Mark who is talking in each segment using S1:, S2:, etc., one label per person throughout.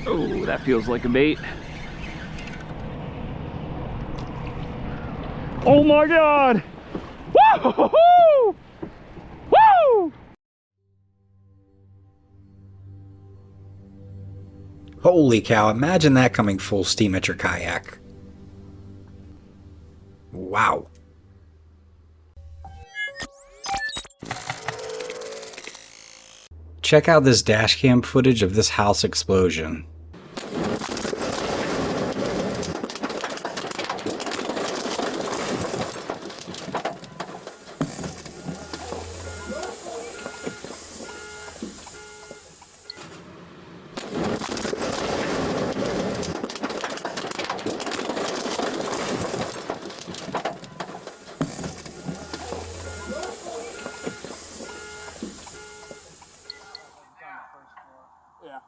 S1: Oh, that feels like a bait. Oh my God! Woo! Woo!
S2: Holy cow, imagine that coming full steam at your kayak. Wow. Check out this dashcam footage of this house explosion.
S1: Yeah.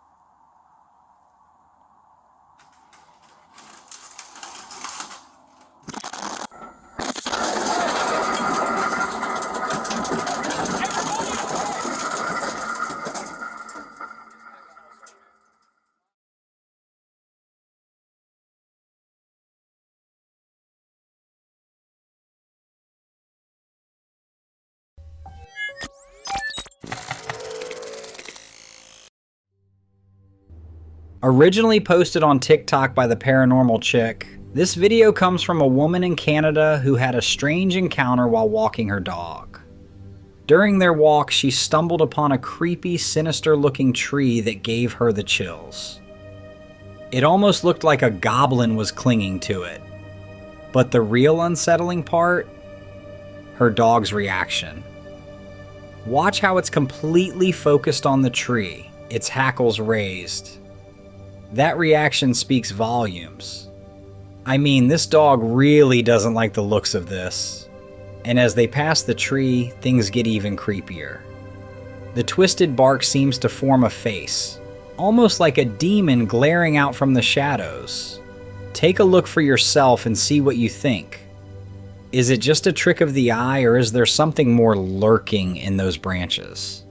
S2: Originally posted on TikTok by the Paranormal Chick, this video comes from a woman in Canada who had a strange encounter while walking her dog. During their walk, she stumbled upon a creepy, sinister-looking tree that gave her the chills. It almost looked like a goblin was clinging to it. But the real unsettling part? Her dog's reaction. Watch how it's completely focused on the tree, its hackles raised. That reaction speaks volumes. I mean, this dog really doesn't like the looks of this. And as they pass the tree, things get even creepier. The twisted bark seems to form a face, almost like a demon glaring out from the shadows. Take a look for yourself and see what you think. Is it just a trick of the eye, or is there something more lurking in those branches?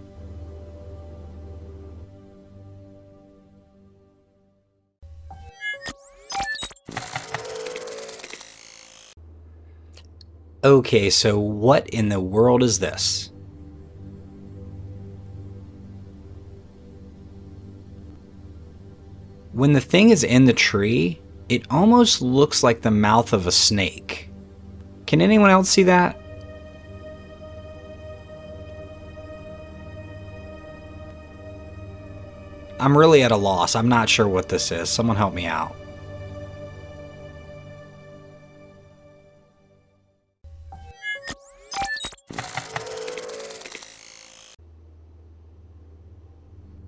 S2: Okay, so what in the world is this? When the thing is in the tree, it almost looks like the mouth of a snake. Can anyone else see that? I'm really at a loss. I'm not sure what this is. Someone help me out.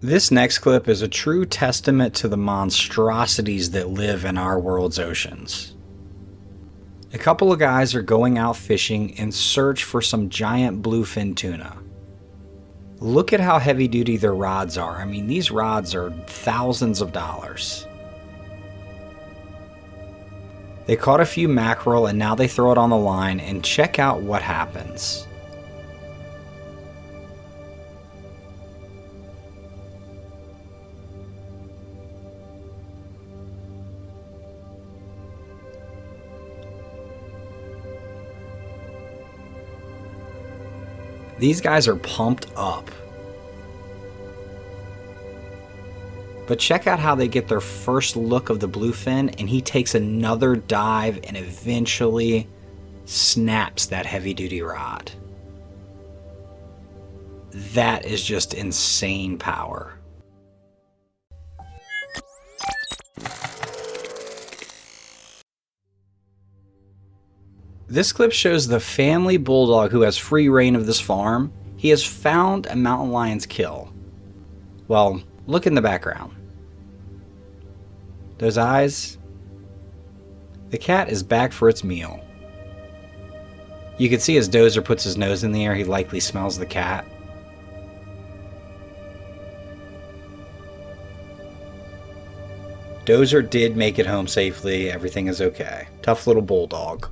S2: This next clip is a true testament to the monstrosities that live in our world's oceans. A couple of guys are going out fishing in search for some giant bluefin tuna. Look at how heavy duty their rods are. I mean, these rods are thousands of dollars. They caught a few mackerel and now they throw it on the line, and check out what happens. These guys are pumped up. But check out how they get their first look of the bluefin, and he takes another dive and eventually snaps that heavy-duty rod. That is just insane power. This clip shows the family bulldog who has free reign of this farm. He has found a mountain lion's kill. Well, look in the background. Those eyes? The cat is back for its meal. You can see as Dozer puts his nose in the air, he likely smells the cat. Dozer did make it home safely. Everything is okay. Tough little bulldog.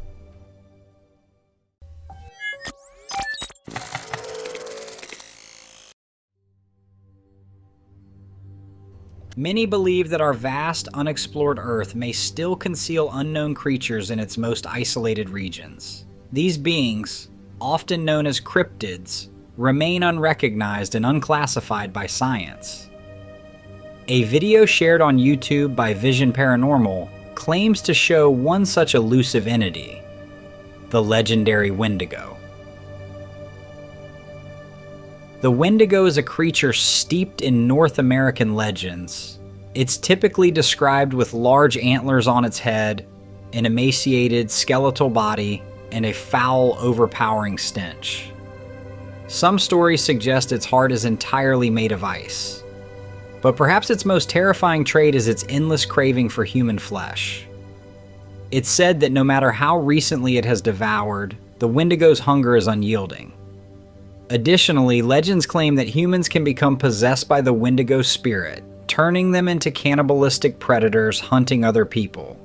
S2: Many believe that our vast, unexplored Earth may still conceal unknown creatures in its most isolated regions. These beings, often known as cryptids, remain unrecognized and unclassified by science. A video shared on YouTube by Vision Paranormal claims to show one such elusive entity, the legendary Wendigo. The Wendigo is a creature steeped in North American legends. It's typically described with large antlers on its head, an emaciated skeletal body, and a foul, overpowering stench. Some stories suggest its heart is entirely made of ice. But perhaps its most terrifying trait is its endless craving for human flesh. It's said that no matter how recently it has devoured, the Wendigo's hunger is unyielding. Additionally, legends claim that humans can become possessed by the Wendigo spirit, turning them into cannibalistic predators hunting other people.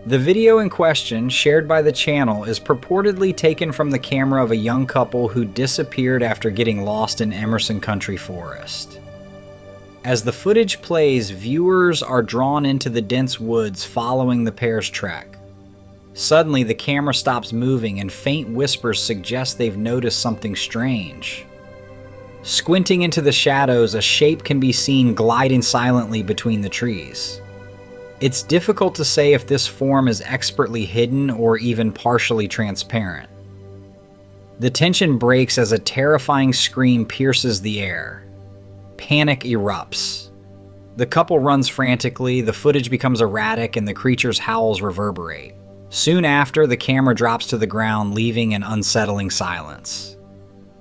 S2: The video in question, shared by the channel, is purportedly taken from the camera of a young couple who disappeared after getting lost in Immerse Country Forest. As the footage plays, viewers are drawn into the dense woods following the pair's trek. Suddenly, the camera stops moving and faint whispers suggest they've noticed something strange. Squinting into the shadows, a shape can be seen gliding silently between the trees. It's difficult to say if this form is expertly hidden or even partially transparent. The tension breaks as a terrifying scream pierces the air. Panic erupts. The couple runs frantically, the footage becomes erratic, and the creature's howls reverberate. Soon after, the camera drops to the ground, leaving an unsettling silence.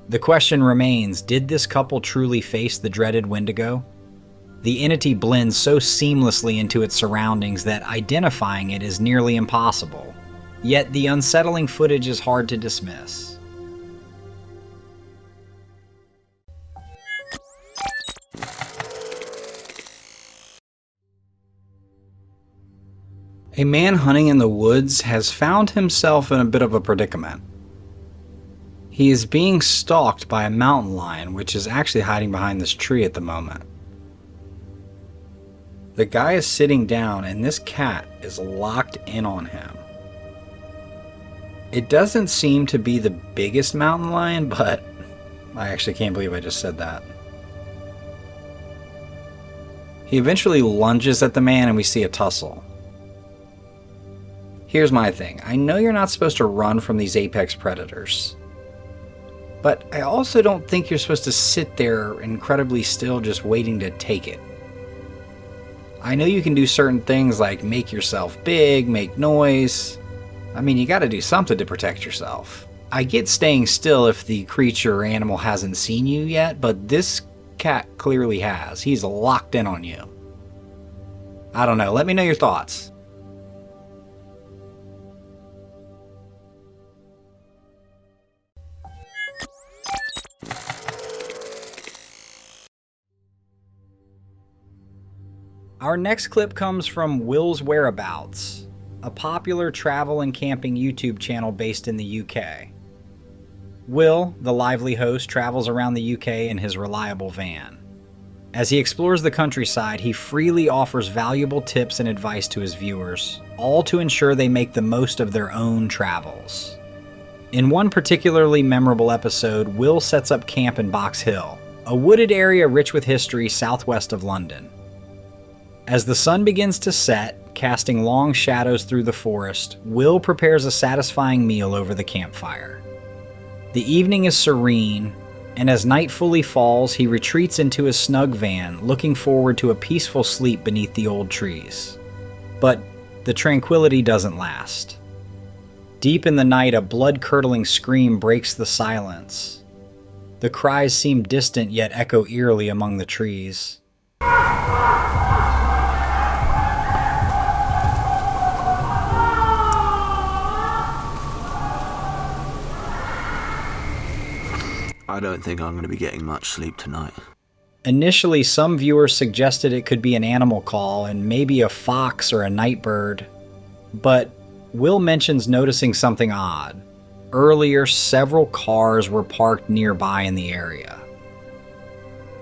S2: The question remains, did this couple truly face the dreaded Wendigo? The entity blends so seamlessly into its surroundings that identifying it is nearly impossible. Yet the unsettling footage is hard to dismiss. A man hunting in the woods has found himself in a bit of a predicament. He is being stalked by a mountain lion, which is actually hiding behind this tree at the moment. The guy is sitting down and this cat is locked in on him. It doesn't seem to be the biggest mountain lion, but I actually can't believe I just said that. He eventually lunges at the man and we see a tussle. Here's my thing. I know you're not supposed to run from these apex predators, but I also don't think you're supposed to sit there incredibly still just waiting to take it. I know you can do certain things like make yourself big, make noise. I mean, you gotta do something to protect yourself. I get staying still if the creature or animal hasn't seen you yet, but this cat clearly has. He's locked in on you. I don't know. Let me know your thoughts. Our next clip comes from Willis Whereabouts, a popular travel and camping YouTube channel based in the UK. Will, the lively host, travels around the UK in his reliable van. As he explores the countryside, he freely offers valuable tips and advice to his viewers, all to ensure they make the most of their own travels. In one particularly memorable episode, Will sets up camp in Box Hill, a wooded area rich with history southwest of London. As the sun begins to set, casting long shadows through the forest, Will prepares a satisfying meal over the campfire. The evening is serene, and as night fully falls, he retreats into his snug van, looking forward to a peaceful sleep beneath the old trees. But the tranquility doesn't last. Deep in the night, a blood-curdling scream breaks the silence. The cries seem distant yet echo eerily among the trees.
S3: I don't think I'm going to be getting much sleep tonight.
S2: Initially, some viewers suggested it could be an animal call and maybe a fox or a nightbird, but Will mentions noticing something odd. Earlier, several cars were parked nearby in the area.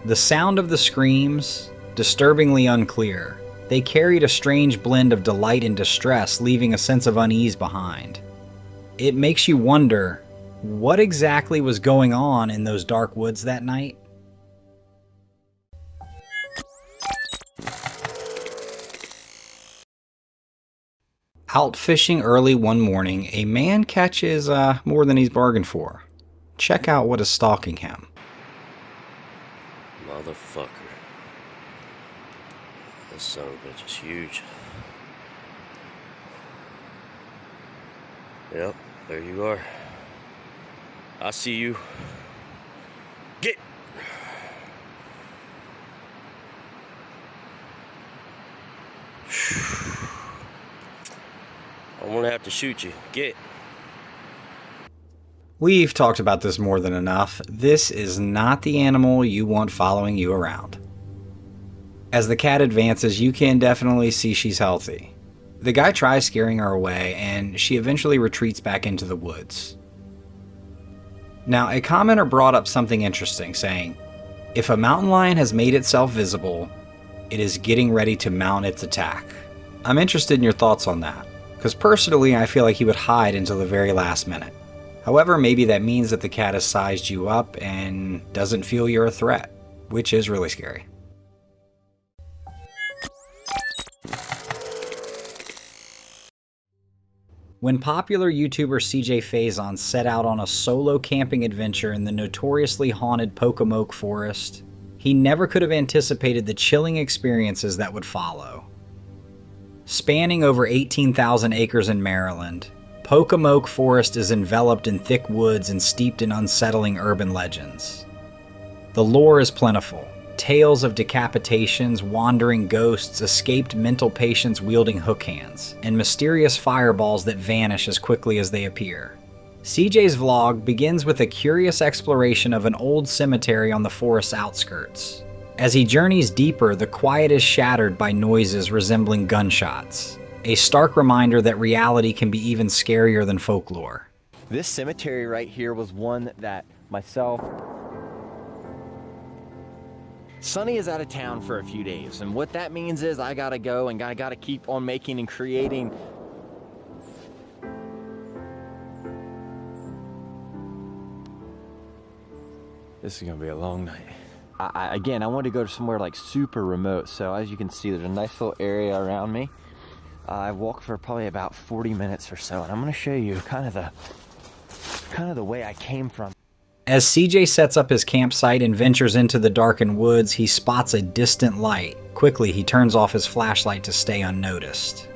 S2: The sound of the screams disturbingly unclear. They carried a strange blend of delight and distress, leaving a sense of unease behind. It makes you wonder, what exactly was going on in those dark woods that night? Out fishing early one morning, a man catches more than he's bargained for. Check out what is stalking him.
S4: Motherfucker. This son of a bitch is huge. Yep, there you are. I see you. Get! I'm gonna have to shoot you. Get!
S2: We've talked about this more than enough. This is not the animal you want following you around. As the cat advances, you can definitely see she's healthy. The guy tries scaring her away, and she eventually retreats back into the woods. Now, a commenter brought up something interesting, saying, if a mountain lion has made itself visible, it is getting ready to mount its attack. I'm interested in your thoughts on that, because personally I feel like he would hide until the very last minute. However, maybe that means that the cat has sized you up and doesn't feel you're a threat, which is really scary. When popular YouTuber CJ Faison set out on a solo camping adventure in the notoriously haunted Pocomoke Forest, he never could have anticipated the chilling experiences that would follow. Spanning over 18,000 acres in Maryland, Pocomoke Forest is enveloped in thick woods and steeped in unsettling urban legends. The lore is plentiful. Tales of decapitations, wandering ghosts, escaped mental patients wielding hook hands, and mysterious fireballs that vanish as quickly as they appear. CJ's vlog begins with a curious exploration of an old cemetery on the forest's outskirts. As he journeys deeper, the quiet is shattered by noises resembling gunshots, a stark reminder that reality can be even scarier than folklore.
S5: This cemetery right here was one that myself... Sonny is out of town for a few days, and what that means is I gotta go and I gotta keep on making and creating. This is gonna be a long night. Again, I wanted to go to somewhere like super remote, so as you can see, there's a nice little area around me. I walked for probably about 40 minutes or so, and I'm gonna show you kind of the way I came from.
S2: As CJ sets up his campsite and ventures into the darkened woods, he spots a distant light. Quickly, he turns off his flashlight to stay unnoticed.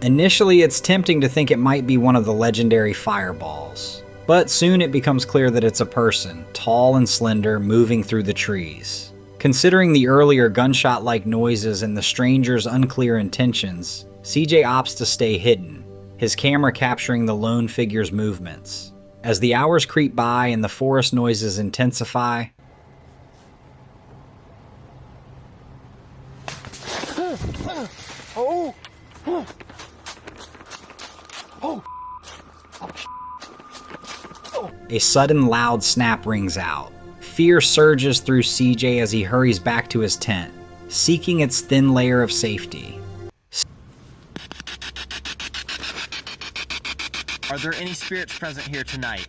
S2: Initially, it's tempting to think it might be one of the legendary fireballs, but soon it becomes clear that it's a person, tall and slender, moving through the trees. Considering the earlier gunshot-like noises and the stranger's unclear intentions, CJ opts to stay hidden, his camera capturing the lone figure's movements. As the hours creep by and the forest noises intensify, a sudden loud snap rings out. Fear surges through CJ as he hurries back to his tent, seeking its thin layer of safety.
S5: Are there any spirits present here tonight?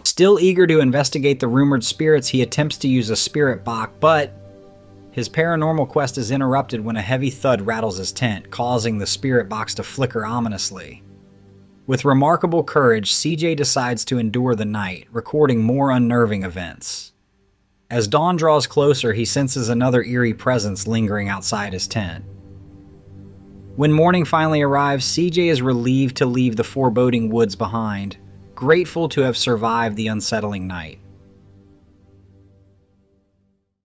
S2: Still eager to investigate the rumored spirits, he attempts to use a spirit box, but his paranormal quest is interrupted when a heavy thud rattles his tent, causing the spirit box to flicker ominously. With remarkable courage, CJ decides to endure the night, recording more unnerving events. As dawn draws closer, he senses another eerie presence lingering outside his tent. When morning finally arrives, CJ is relieved to leave the foreboding woods behind, grateful to have survived the unsettling night.